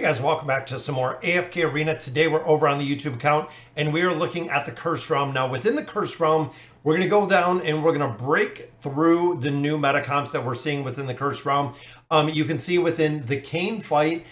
Guys, welcome back to some more AFK Arena. Today we're over on the YouTube account and we are looking at the Cursed Realm. Now within the Cursed Realm, we're going to go down and we're going to break through the new meta comps that we're seeing within the Cursed Realm. You can see within the Kane fight,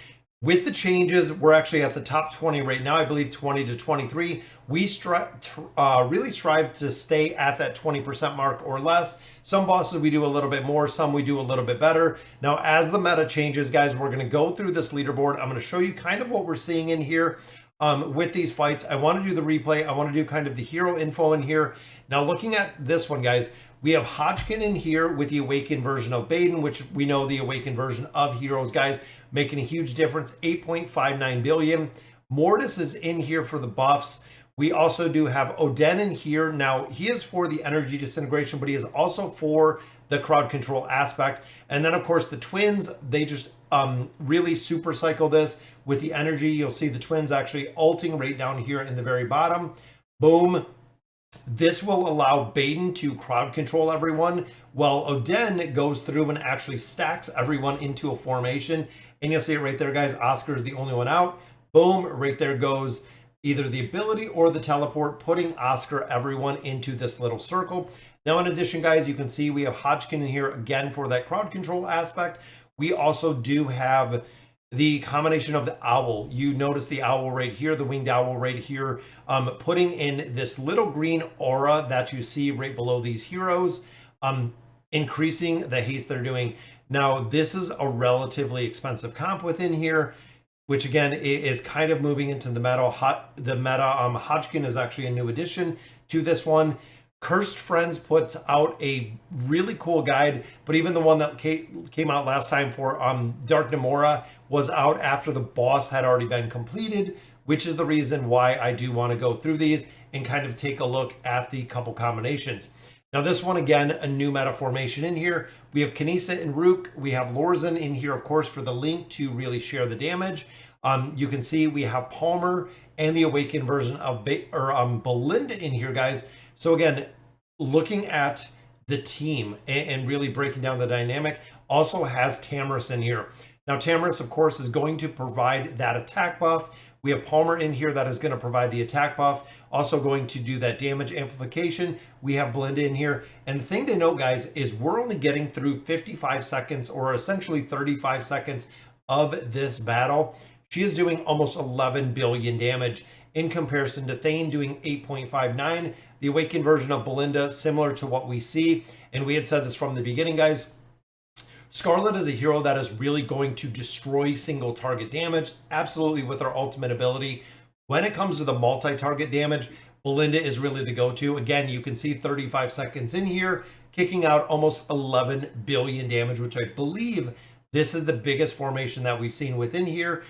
with the changes, we're actually at the top 20 right now, I believe 20 to 23. We really strive to stay at that 20% mark or less. Some bosses we do a little bit more, some we do a little bit better. Now, as the meta changes, guys, we're going to go through this leaderboard. I'm going to show you kind of what we're seeing in here with these fights. I want to do the replay. I want to do kind of the hero info in here. Now, looking at this one, guys, we have Hodgkin in here with the Awakened version of Baden, which we know the Awakened version of Heroes, guys, making a huge difference, 8.59 billion. Mortis is in here for the buffs. We also do have Oden in here. Now, he is for the energy disintegration, but he is also for the crowd control aspect. And then, of course, the twins, they just really super cycle this with the energy. You'll see the twins actually ulting right down here in the very bottom. Boom. This will allow Baden to crowd control everyone, while Oden goes through and actually stacks everyone into a formation. And you'll see it right there, guys. Oscar is the only one out. Boom, right there goes either the ability or the teleport, putting Oscar everyone into this little circle. Now, in addition, guys, you can see we have Hodgkin in here again for that crowd control aspect. We also do have the combination of the owl. You notice the owl right here, the winged owl right here, putting in this little green aura that you see right below these heroes, increasing the haste they're doing. Now, this is a relatively expensive comp within here, which again is kind of moving into the meta. Hodgkin is actually a new addition to this one. Cursed Friends puts out a really cool guide, but even the one that came out last time for Dark Namora was out after the boss had already been completed, which is the reason why I do want to go through these and kind of take a look at the couple combinations. Now, this one, again, a new meta formation in here. We have Kanisa and Rook. We have Lorzen in here, of course, for the link to really share the damage. You can see we have Palmer and the Awakened version of Belinda in here, guys. So again, looking at the team and really breaking down the dynamic, also has Tamris in here. Now, Tamris, of course, is going to provide that attack buff. We have Palmer in here that is going to provide the attack buff, also going to do that damage amplification. We have Belinda in here. And the thing to note, guys, is we're only getting through 55 seconds or essentially 35 seconds of this battle. She is doing almost 11 billion damage in comparison to Thane doing 8.59. The Awakened version of Belinda, similar to what we see. And we had said this from the beginning, guys. Scarlet is a hero that is really going to destroy single target damage, absolutely, with her ultimate ability. When it comes to the multi-target damage, Belinda is really the go-to. Again, you can see 35 seconds in here, kicking out almost 11 billion damage, which I believe this is the biggest formation that we've seen within here,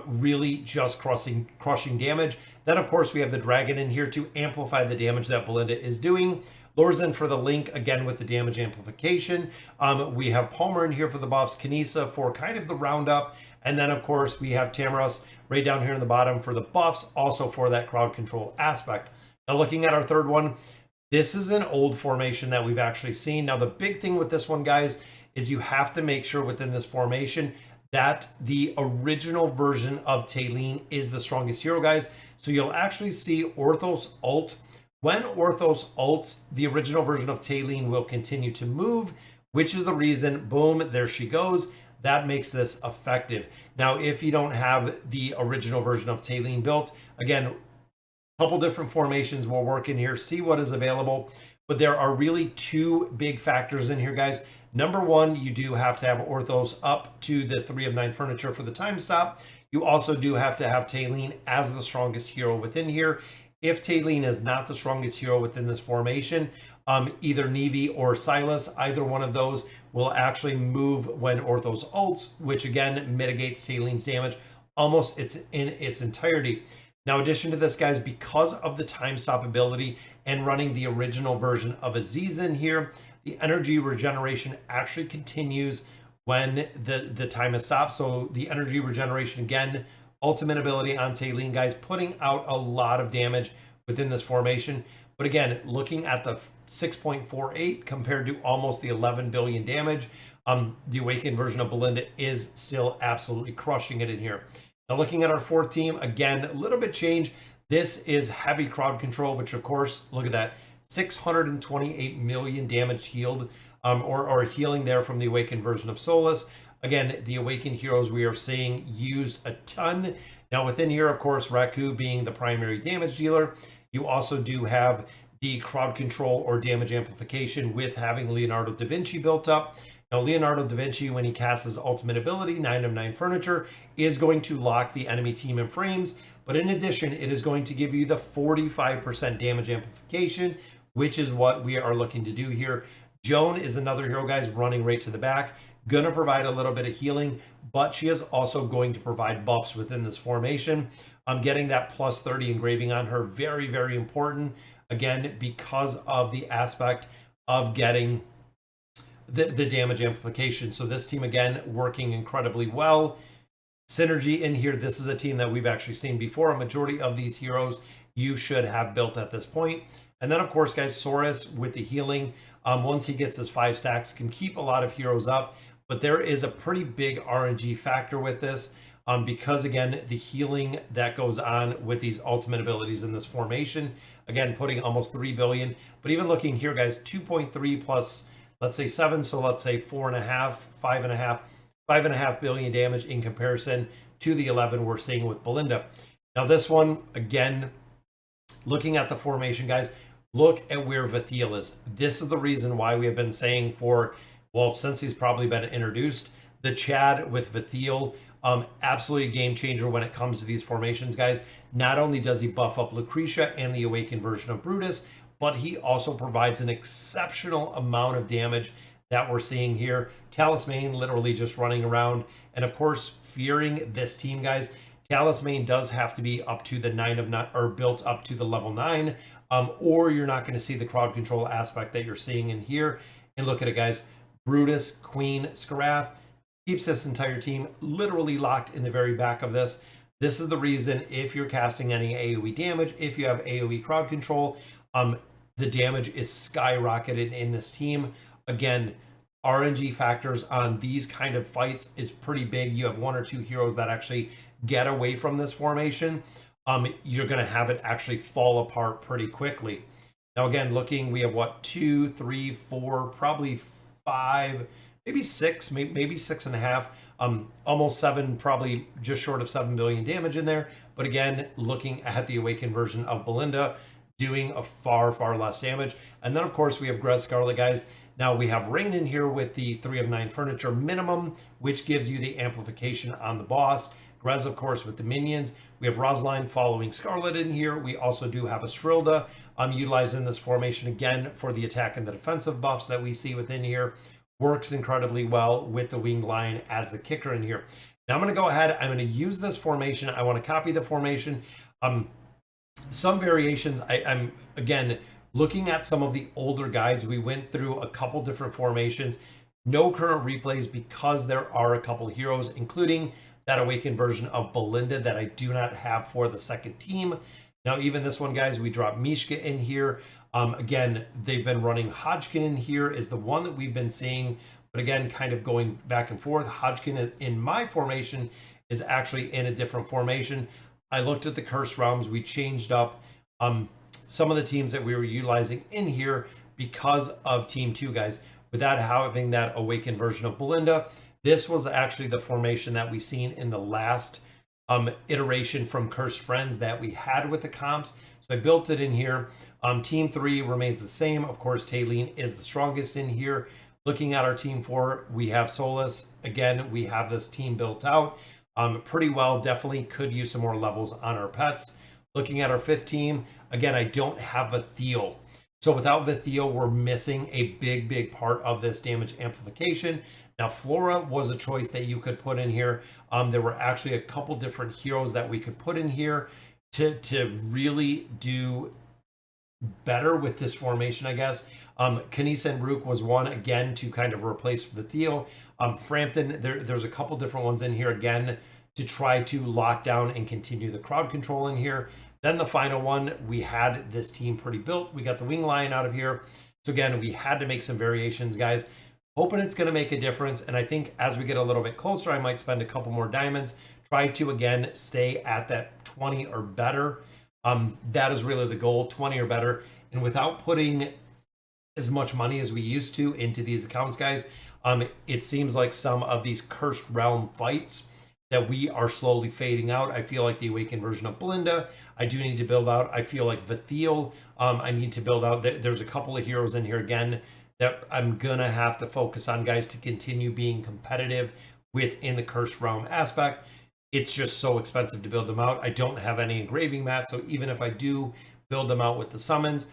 really just crushing damage. Then, of course, we have the dragon in here to amplify the damage that Belinda is doing. Lorzen for the link, again, with the damage amplification. We have Palmer in here for the buffs, Kanisa for kind of the roundup. And then, of course, we have Tamros right down here in the bottom for the buffs, also for that crowd control aspect. Now, looking at our third one, this is an old formation that we've actually seen. Now, the big thing with this one, guys, is you have to make sure within this formation that the original version of Talene is the strongest hero, guys. So you'll actually see Orthos ult. When Orthos ults, the original version of Talene will continue to move, which is the reason, boom, there she goes. That makes this effective. Now, if you don't have the original version of Talene built, again, a couple different formations will work in here, see what is available. But there are really two big factors in here, guys. Number one, you do have to have Orthos up to the 3 of 9 furniture for the time stop. You also do have to have Talene as the strongest hero within here. If Talene is not the strongest hero within this formation, either Nevi or Silas, either one of those will actually move when Orthos ults, which again mitigates Talene's damage almost in its entirety. Now, in addition to this, guys, because of the time stop ability and running the original version of Aziz in here, the energy regeneration actually continues when the time is stopped. So the energy regeneration, again, ultimate ability on Talene, guys, putting out a lot of damage within this formation. But again, looking at the 6.48 compared to almost the 11 billion damage, the Awakened version of Belinda is still absolutely crushing it in here. Now looking at our fourth team, again, a little bit change. This is heavy crowd control, which of course, look at that, 628 million damage healed, or healing there from the awakened version of Solus. Again, the awakened heroes we are seeing used a ton. Now within here, of course, Raku being the primary damage dealer, you also do have the crowd control or damage amplification with having Leonardo da Vinci built up. Now, Leonardo da Vinci, when he casts his ultimate ability, 9 of 9 Furniture, is going to lock the enemy team in frames. But in addition, it is going to give you the 45% damage amplification, which is what we are looking to do here. Joan is another hero, guys, running right to the back. Gonna provide a little bit of healing, but she is also going to provide buffs within this formation. I'm getting that plus 30 engraving on her. Very, very important. Again, because of the aspect of getting the damage amplification. So this team, again, working incredibly well. Synergy in here. This is a team that we've actually seen before. A majority of these heroes you should have built at this point. And then, of course, guys, Saurus with the healing. Once he gets his 5 stacks, can keep a lot of heroes up. But there is a pretty big RNG factor with this. Because, again, the healing that goes on with these ultimate abilities in this formation. Again, putting almost 3 billion. But even looking here, guys, 2.3 plus, let's say 7. So let's say 4.5, 5.5 billion damage in comparison to the 11 we're seeing with Belinda. Now this one, again, looking at the formation, guys, look at where Vathiel is. This is the reason why we have been saying for, well, since he's probably been introduced, the Chad with Vathiel, absolutely a game changer when it comes to these formations, guys. Not only does he buff up Lucretia and the awakened version of Brutus, but he also provides an exceptional amount of damage that we're seeing here. Talisman literally just running around. And of course, fearing this team, guys, Talisman does have to be up to the 9 of 9, or built up to the level 9, or you're not going to see the crowd control aspect that you're seeing in here. And look at it, guys. Brutus, Queen, Skarath keeps this entire team literally locked in the very back of this. This is the reason if you're casting any AoE damage, if you have AoE crowd control, the damage is skyrocketed in this team. Again, RNG factors on these kind of fights is pretty big. You have 1 or 2 heroes that actually get away from this formation. You're going to have it actually fall apart pretty quickly. Now, again, looking, we have what, 2, 3, 4, probably 5, maybe 6, maybe 6.5, almost 7, probably just short of 7 billion damage in there. But again, looking at the awakened version of Belinda, doing a far, far less damage. And then, of course, we have Grez Scarlet, guys. Now we have Rain in here with the 3 of 9 Furniture minimum, which gives you the amplification on the boss. Grez, of course, with the minions. We have Rosaline following Scarlet in here. We also do have a Strilda utilizing this formation again for the attack and the defensive buffs that we see within here. Works incredibly well with the Winged Lion as the kicker in here. Now I'm going to go ahead. I'm going to use this formation. I want to copy the formation. Some variations. I'm, again, looking at some of the older guides. We went through a couple different formations. No current replays because there are a couple heroes, including that awakened version of Belinda that I do not have for the second team. Now, even this one, guys, we dropped Mishka in here. Again, they've been running Hodgkin in here is the one that we've been seeing. But again, kind of going back and forth. Hodgkin in my formation is actually in a different formation. I looked at the Curse Realms. We changed up some of the teams that we were utilizing in here because of Team 2, guys. Without having that awakened version of Belinda, this was actually the formation that we seen in the last iteration from Cursed Friends that we had with the comps. So I built it in here. Team 3 remains the same. Of course, Taylene is the strongest in here. Looking at our Team 4, we have Solus. Again, we have this team built out pretty well. Definitely could use some more levels on our pets. Looking at our 5th team, again, I don't have Vathiel. So without Vathiel, we're missing a big, big part of this damage amplification. Now, Flora was a choice that you could put in here. There were actually a couple different heroes that we could put in here to really do better with this formation, I guess. Kanisa and Rook was one, again, to kind of replace Vathiel. Frampton, there's a couple different ones in here, again, to try to lock down and continue the crowd control in here. Then the final one, we had this team pretty built. We got the Wing Lion out of here. So again, we had to make some variations, guys. Hoping it's going to make a difference. And I think as we get a little bit closer, I might spend a couple more diamonds, try to, again, stay at that 20 or better. That is really the goal, 20 or better. And without putting as much money as we used to into these accounts, guys, it seems like some of these Cursed Realm fights that we are slowly fading out. I feel like the Awakened version of Belinda, I do need to build out. I feel like Vathiel, I need to build out. There's a couple of heroes in here, again, that I'm going to have to focus on, guys, to continue being competitive within the Cursed Realm aspect. It's just so expensive to build them out. I don't have any engraving mats, so even if I do build them out with the summons,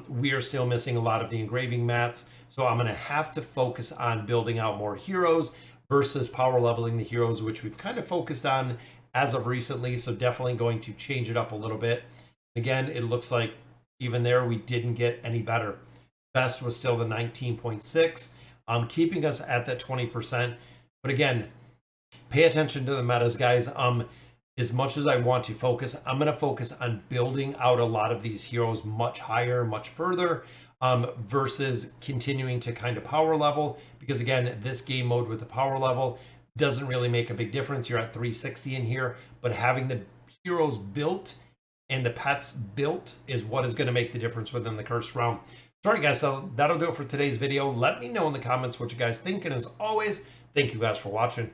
we are still missing a lot of the engraving mats. So I'm going to have to focus on building out more heroes versus power leveling the heroes, which we've kind of focused on as of recently. So definitely going to change it up a little bit. Again, it looks like even there we didn't get any better. Best was still the 19.6, keeping us at that 20%. But again, pay attention to the metas, guys. As much as I want to focus, I'm going to focus on building out a lot of these heroes much higher, much further, versus continuing to kind of power level. Because again, this game mode with the power level doesn't really make a big difference. You're at 360 in here, but having the heroes built and the pets built is what is going to make the difference within the Cursed Realm. All right, guys, so that'll do it for today's video. Let me know in the comments what you guys think. And as always, thank you guys for watching.